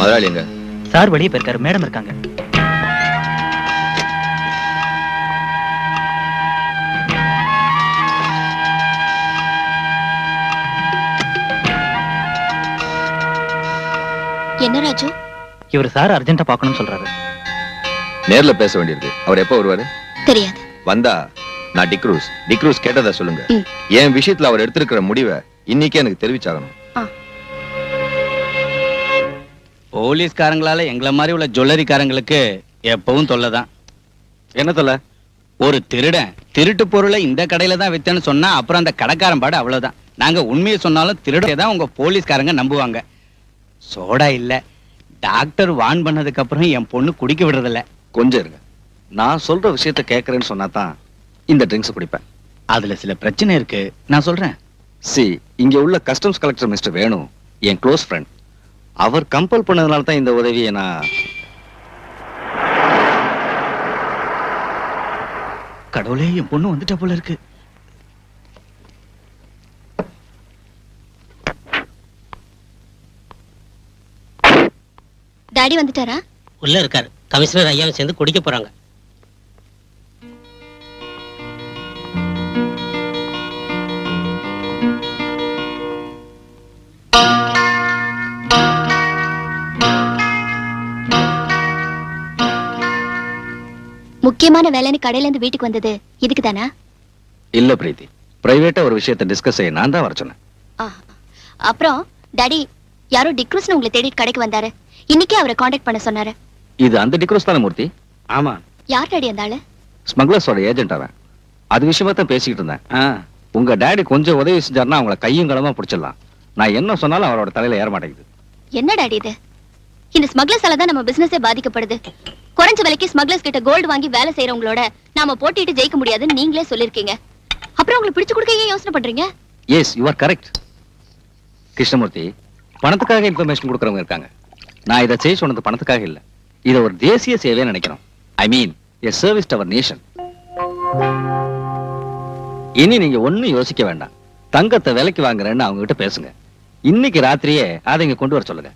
முதலாளி எங்க? சார் வெளியே போயிருக்காரு, மேடம் இருக்காங்க. என்ன ராஜு? இவர் சார் அர்ஜென்ட்டா பார்க்கணும்னு சொல்றாரு. நேர்ல பேச வேண்டியிருக்கு. அவர் எப்ப வருவாரு? தெரியாது. வந்தா நான் டிக்ரூஸ் கேட்டதா சொல்லுங்க. என் விஷயத்துல அவர் எடுத்திருக்கிற முடிவை இன்னைக்கே எனக்கு தெரிவிச்சாகணும். போலீஸ்காரங்களால எங்களை மாதிரி உள்ள ஜுவல்லரிக்காரங்களுக்கு எப்பவும் தொல்லைதான். என்ன தொல்லை? ஒரு திருடன் திருட்டு பொருளை இந்த கடையில தான் வித்தேன்னு சொன்னா அப்புறம் அந்த கடைக்காரன் பாடு அவ்வளவுதான். நாங்க உண்மையை சொன்னாலும் திருடே தான் உங்க போலீஸ்காரங்க நம்புவாங்க. சோடா இல்ல, டாக்டர் வான் பண்ணதுக்கு அப்புறம் என் பொண்ணு குடிக்க விடுறதில்ல. கொஞ்சம் இருங்க, நான் சொல்ற விஷயத்த கேட்கறேன்னு சொன்னா தான் இந்த ட்ரிங்க்ஸ் குடிப்பேன். அதுல சில பிரச்சனை இருக்கு, நான் சொல்றேன். இங்க உள்ள கஸ்டம்ஸ் கலெக்டர் மிஸ்டர் வேணு என் க்ளோஸ் ஃப்ரெண்ட். அவர் கம்பல் பண்ணதுனால தான் இந்த உதவியை நான். கடவுளே, என் பொண்ணு வந்துட்ட போல இருக்கு. டாடி வந்துட்டாரா? உள்ள இருக்காரு. கமிஷனர் ஐயாவும் சேர்ந்து குடிக்க போறாங்க. முக்கியமான வேலைன்னு கடையில இருந்து வீட்டுக்கு வந்தது இதுக்கு தானா? இல்ல பிரீத்தி, பிரைவேட்டா ஒரு விஷயத்தை டிஸ்கஸ் செய்ய நான் தான் வர சொன்னேன். அப்புறம் டாடி யாரோ டிக்ரூஸ்னு உங்களை தேடி கடைக்கு வந்தாரு. இன்னைக்கே அவரை காண்டாக்ட் பண்ண சொன்னாரு. இது அந்த டிக்ரூஸ் தானே மூர்த்தி? ஆமா. யார் டாடி அந்த ஆளு? ஸ்மக்லர்ஸோட ஏஜென்ட் அவன். அது விஷயமா தான் பேசிக்கிட்டு இருந்தேன். உங்க டாடி கொஞ்சம் உதவி செஞ்சாருன்னா அவங்கள கையும் களமா பிடிச்சிடலாம். நான் என்ன சொன்னாலும் அவரோட தலையில ஏற மாட்டேங்குது. என்ன டாடி இது? இந்த ஸ்மக்லர்ஸால தான் நம்ம பிசினஸே பாதிக்கப்படுது. குறைஞ்ச விலைக்கு ஸ்மக்லர்ஸ் கிட்ட கோல்டு வாங்கி வேலை செய்யறவங்களோட நாம போட்டிட்டு ஜெயிக்க முடியாதுன்னு நீங்களே சொல்லிருக்கீங்க. அப்புறம் உங்களுக்கு பிடிச்சு கொடுக்க ஏன் யோசனை பண்றீங்க? Yes, you are correct. Krishnamurthy, பணத்துக்காக இன்ஃபர்மேஷன் கொடுக்கறவங்க இருக்காங்க. நான் இதை செய்ய சொன்னது பணத்துக்காக இல்ல. இதை ஒரு தேசிய சேவையை நினைக்கிறோம். I mean a service to our nation. இனி நீங்க ஒண்ணும் யோசிக்க வேண்டாம். தங்கத்தை விலைக்கு வாங்குறேன்னு அவங்க கிட்ட பேசுங்க. இன்னைக்கு ராத்திரியே அதை இங்க கொண்டு வர சொல்லுங்க.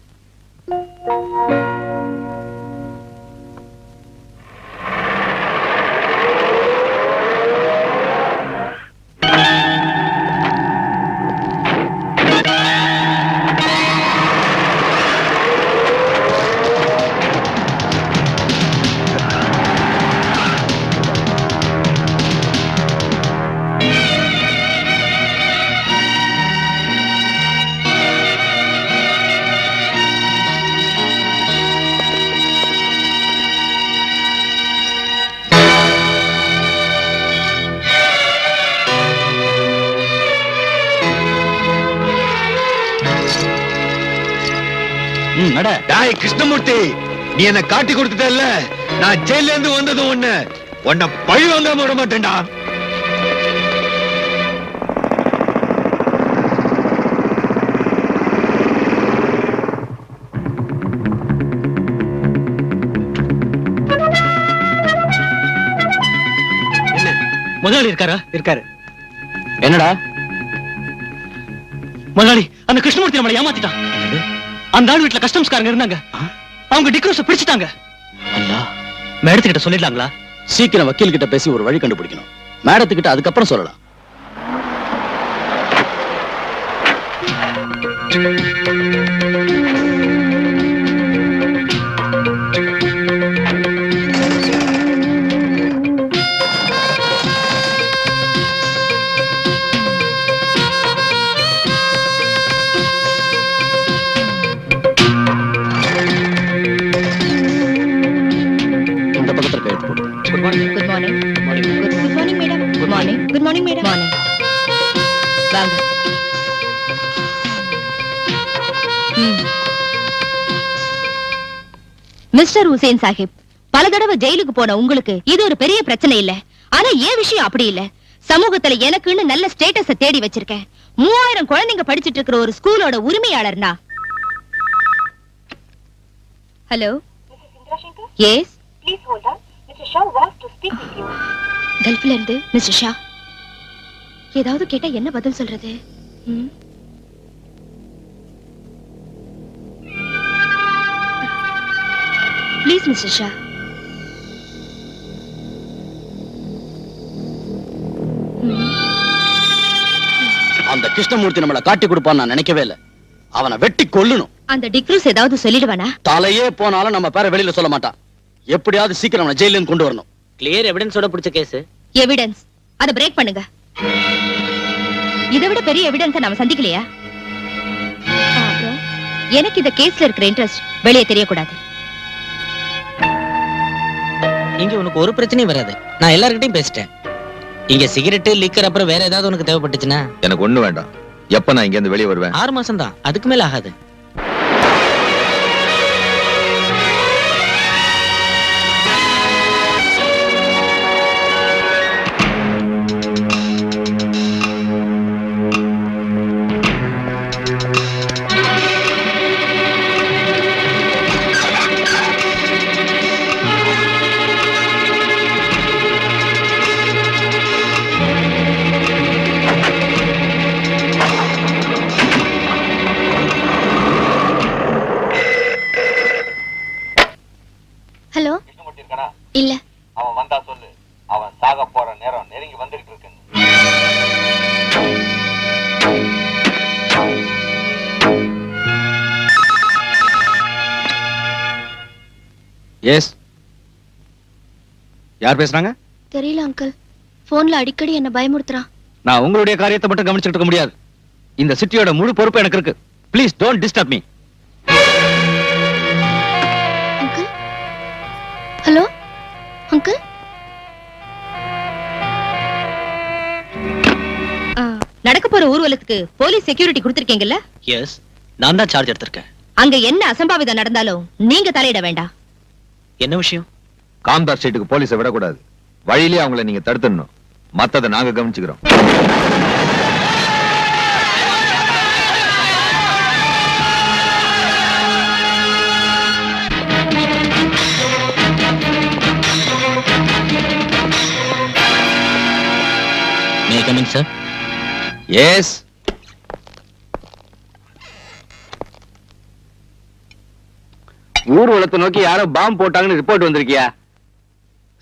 கிருஷ்ணமூர்த்தி, நீ என்ன காட்டி கொடுத்துட்டல்ல, நான் ஜெயில இருந்து வந்ததும் உன்னை பழி வாங்காம விட மாட்டேன்டா. முதலாளி இருக்காரா? இருக்காரு. என்னடா முதலாளி, அந்த கிருஷ்ணமூர்த்தி நம்மளை ஏமாத்திட்டான். அந்த ஆள் வீட்டுல கஸ்டம்ஸ்காரங்க இருந்தாங்க. அவங்க டிக்ரூஸ பிடிச்சிட்டாங்க. அல்லா, மேடத்துக்கிட்ட சொல்லிடலாங்களா? சீக்கிரம் வக்கீல் கிட்ட பேசி ஒரு வழி கண்டுபிடிக்கணும். மேடத்துக்கிட்ட அதுக்கப்புறம் சொல்லலாம். Good morning. Good morning, madam. Good morning. Good morning, madam. Morning. வாங்க. மிஸ்டர் ஹுசேன் சாஹிப், பல தடவை ஜெயிலுக்கு போன உங்களுக்கு இது ஒரு பெரிய பிரச்சனை இல்ல. ஆனா ஏன் விஷயம் அப்படி இல்ல. சமூகத்துல எனக்குன்னு நல்ல ஸ்டேட்டஸ தேடி வச்சிருக்கேன். 3000 குழந்தைங்க படிச்சிட்டு இருக்கிற ஒரு ஸ்கூலோட உரிமையாளர்னா. Hello. Yes. Please hold on. Mr. Shah wants to speak with you. கல்ஃப்ல இருந்து மிஸ்டர் ஷா. ஏதாவது கேட்டா என்ன பதில் சொல்றது? Please mister Shah. அந்த கிருஷ்ணமூர்த்தி நம்மள காட்டி கொடுப்பான்னு நான் நினைக்கவே இல்ல. அவனை வெட்டி கொல்லணும். அந்த டிக்ரூஸ் ஏதாவது சொல்லிடுவானா? தலையே போனாலும் நம்ம பேரை வெளியில சொல்ல மாட்டான். எப்படியாவது சீக்கிரம் அவனை ஜெயில இருந்து கொண்டு வரணும். கிளியர் எவிடன்ஸோட பிடிச்ச கேஸ். எவிடன்ஸ் அத பிரேக் பண்ணுங்க. இதை விட பெரிய எவிடன்ஸ் நாம சந்திக்கலையா? எனக்கு இந்த கேஸ்ல இருக்கிற இன்ட்ரெஸ்ட் வெளியே தெரியக்கூடாது. இங்க உனக்கு ஒரு பிரச்சனையும் வராது. நான் எல்லார்கிட்டயும் பேசிட்டேன். இங்க சிகரெட் லிக்கர் அப்புறம் வேற ஏதாவது உனக்கு தேவைப்பட்டுச்சுன்னா எனக்கு ஒண்ணு வேண்டாம். எப்ப நான் இங்க இருந்து வெளியே வருவேன்? 6 மாசம் தான், அதுக்கு மேல ஆகாது. ஹலோ. இல்ல. அவன் வந்தா சொல்லு. அவன் சாக போற நேரம் நெருங்கி வந்துட்டு இருக்கு. எஸ், யார் பேசுறாங்க? தெரியல அங்கிள். போன்ல அடிக்கடி என்ன பயமுறுத்துறான். நான் உங்களுடைய காரியத்தை மட்டும் கவனிச்சுட்டு இருக்க முடியாது. இந்த சிட்டியோட முழு பொறுப்பு எனக்கு இருக்கு. Please don't disturb me. Uncle. Hello uncle. நடக்க போற ஊர்வலத்துக்கு போலீஸ் செக்யூரிட்டி கொடுத்திருக்கீங்கல்ல? எஸ், நான் தான் சார்ஜ் எடுத்திருக்கேன். அங்க என்ன அசம்பாவிதம் நடந்தாலும் நீங்க தலையிட வேண்டாம். என்ன விஷயம்? காம்தார் ஸ்ட்ரீட்டுக்கு போலீஸை விடக்கூடாது. வழியிலே அவங்கள நீங்க தடுத்துடணும். மத்ததை நாங்க கவனிச்சுக்கிறோம். May I come in, sir? Yes. ஊர்வலத்தை நோக்கி யாரோ பாம்பு போட்டாங்கன்னு ரிப்போர்ட் வந்திருக்கியா?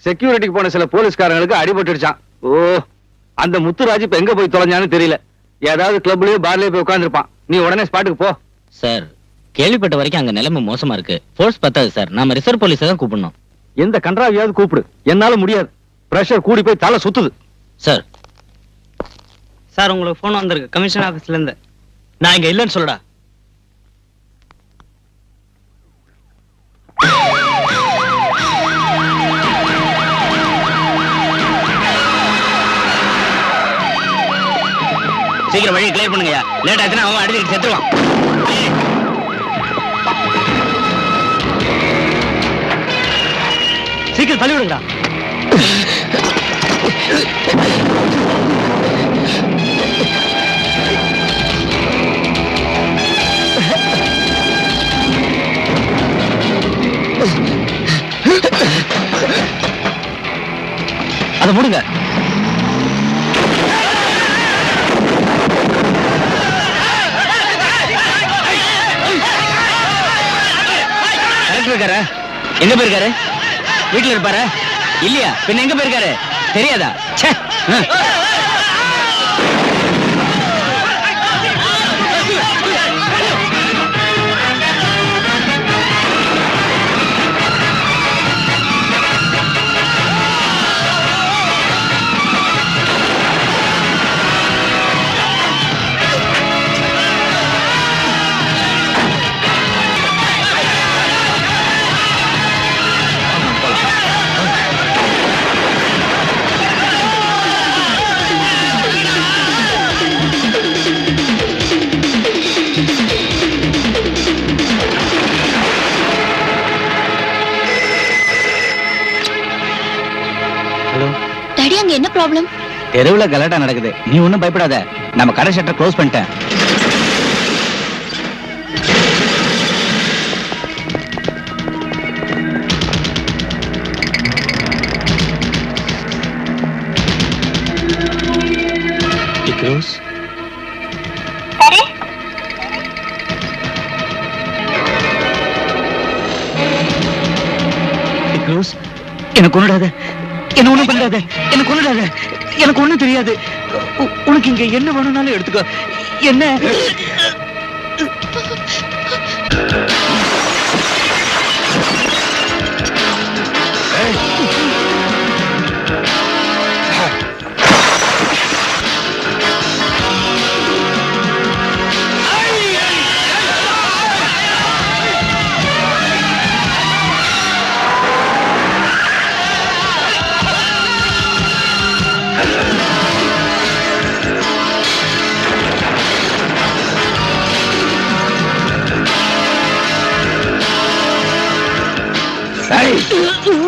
செக்யூரிட்டிக்கு போன சில போலீஸ்காரங்களுக்கு அடிபட்டுடுச்சான். ஓ, அந்த முத்துராஜ் இப்ப எங்க போய் தொலைஞ்சான்னு தெரியல. ஏதாவது கிளப்லயோ பார்லயோ போய் உட்கார்ந்துருப்பான். நீ உடனே ஸ்பாட்டுக்கு போ. சார், கேள்விப்பட்ட வரைக்கும் அங்க நிலைமை மோசமா இருக்கு. ஃபோர்ஸ் பத்தாது சார். நாம ரிசர்வ் போலீஸை தான் கூப்பிடணும். எந்த கன்றாவியாவது கூப்பிடு. என்னால முடியாது. பிரஷர் கூடி போய் தலை சுத்துது. சார், சார் உங்களுக்கு போன் வந்திருக்கு கமிஷன் ஆபீஸ்ல இருந்து. நான் இங்க இல்லைன்னு சொல்லடா. சீக்கிரம் வழியை கிளியர் பண்ணுங்க. லேட் ஆச்சுன்னா அவன் அடிச்சுட்டு செத்துருவான். சீக்கிரம் தள்ளி விடுங்கடா. அதை மூடுங்க. இருக்காரு. எங்க போயிருக்காரு? வீட்டுல இருப்பாரு இல்லையா? பின்ன எங்க போயிருக்காரு தெரியாதா? டாடி, அங்க என்ன ப்ராப்ளம்? தெருவுல கலாட்டா நடக்குது. நீ ஒண்ணும் பயப்படாத. நம்ம கடை ஷட்டர் க்ளோஸ் பண்ணிட்டேன். ரோஸ் என்ன கொன்னுடாத, என்ன ஒண்ணும் பண்ணாத, என்ன கொன்னுடாத, எனக்கு ஒண்ணும் தெரியாது. உனக்கு இங்க என்ன வேணும்னாலும் எடுத்துக்கோ. என்ன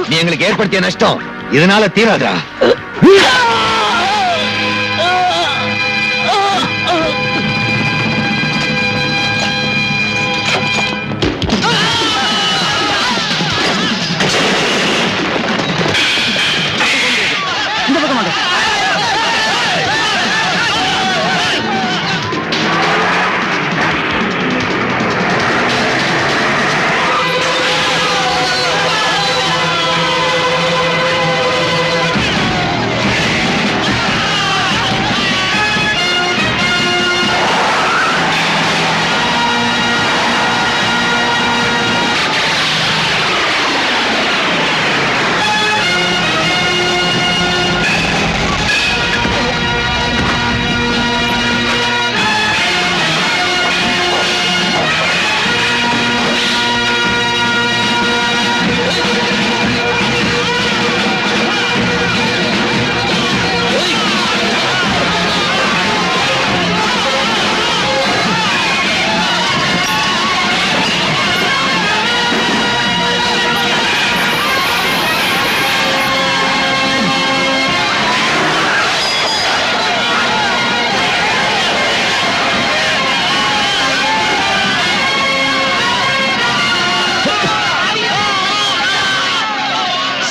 நீ எங்களுக்கு ஏற்படுத்திய நஷ்டம் இதனால தீராதா? இந்த பக்கமாக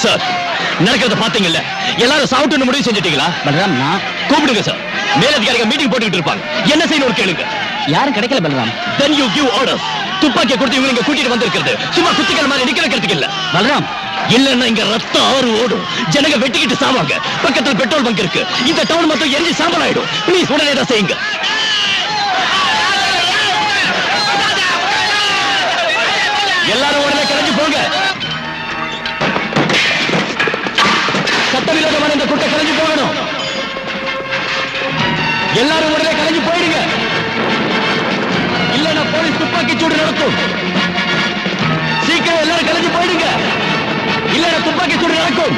சார், நடக்கிறத பாத்தீங்கல்ல, எல்லாரும் சாப்பிட்டு முடிவு செஞ்சுட்டீங்களா? பலராம், நான் கூப்பிடுங்க சார். மேலதிகாரிகள் மீட்டிங் போட்டுக்கிட்டு இருப்பாங்க. என்ன செய்யணும் கேளுங்க. யாரும் கிடைக்கல Balram. Then you give orders. துப்பாக்கியை கொடுத்து இவங்க இங்க கூட்டிட்டு வந்திருக்கிறது சும்மா குத்திகள் மாதிரி நிக்க வைக்கிறதுக்கு இல்ல பலராம். இல்லன்னா இங்க ரத்தம் ஆறு ஓடும், ஜனங்க வெட்டிக்கிட்டு சாவாங்க. பக்கத்துல பெட்ரோல் பங்க் இருக்கு, இந்த டவுன் மொத்தம் எரிஞ்சு சாம்பல் ஆயிடும். ப்ளீஸ் உடனே தான் செய்யுங்க. எல்லாரும் உடனே கிளம்பி போங்க. சட்டவிரோதமான இந்த கூட்டம் கிளம்பி போகணும். எல்லாரும் உடனே கிளம்பி போயிடுங்க. இல்லைன்னா போலீஸ் துப்பாக்கி சூடு நடத்தும். சீக்கிரம் எல்லாரும் கிளம்பி போயிடுங்க. இல்லைன்னா துப்பாக்கி சூடு நடக்கும்.